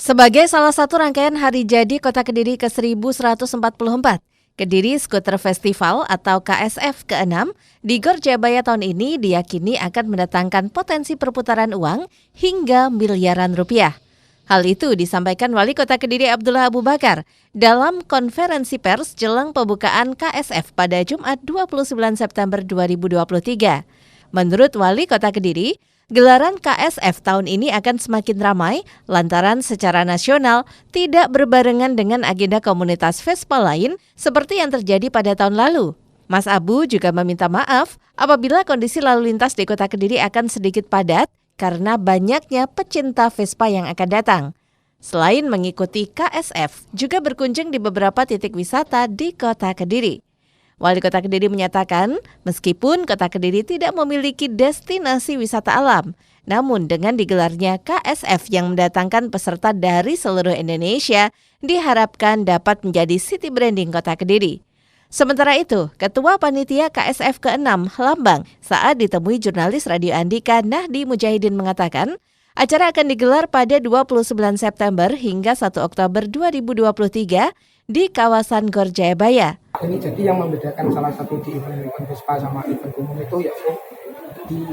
Sebagai salah satu rangkaian hari jadi Kota Kediri ke-1144, Kediri Skuter Festival atau KSF ke-6 di Gor Jayabaya tahun ini diyakini akan mendatangkan potensi perputaran uang hingga miliaran rupiah. Hal itu disampaikan Wali Kota Kediri Abdullah Abu Bakar dalam konferensi pers jelang pembukaan KSF pada Jumat 29 September 2023. Menurut Wali Kota Kediri, gelaran KSF tahun ini akan semakin ramai lantaran secara nasional tidak berbarengan dengan agenda komunitas Vespa lain seperti yang terjadi pada tahun lalu. Mas Abu juga meminta maaf apabila kondisi lalu lintas di Kota Kediri akan sedikit padat karena banyaknya pecinta Vespa yang akan datang. Selain mengikuti KSF, juga berkunjung di beberapa titik wisata di Kota Kediri. Wali Kota Kediri menyatakan, meskipun Kota Kediri tidak memiliki destinasi wisata alam, namun dengan digelarnya KSF yang mendatangkan peserta dari seluruh Indonesia, diharapkan dapat menjadi city branding Kota Kediri. Sementara itu, Ketua Panitia KSF ke-6 Lambang saat ditemui jurnalis Radio Andika Nahdi Mujahidin mengatakan, acara akan digelar pada 29 September hingga 1 Oktober 2023 di kawasan Gor Jayabaya. Ini jadi yang membedakan salah satu di event Vespa sama event umum itu yaitu di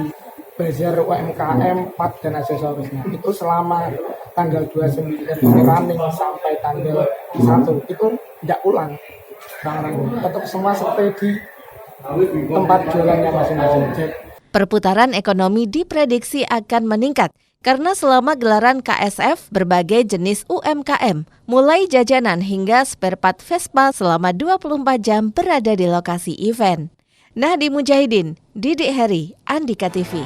bazar UMKM, part dan aksesorisnya. Itu selama tanggal 29 running sampai tanggal 1 itu tidak ulang. Tetap semua seperti di tempat jualannya masing-masing. Perputaran ekonomi diprediksi akan meningkat karena selama gelaran KSF berbagai jenis UMKM, mulai jajanan hingga spare part Vespa selama 24 jam berada di lokasi event. Nahdi Mujahidin, Didik Heri, Andika TV.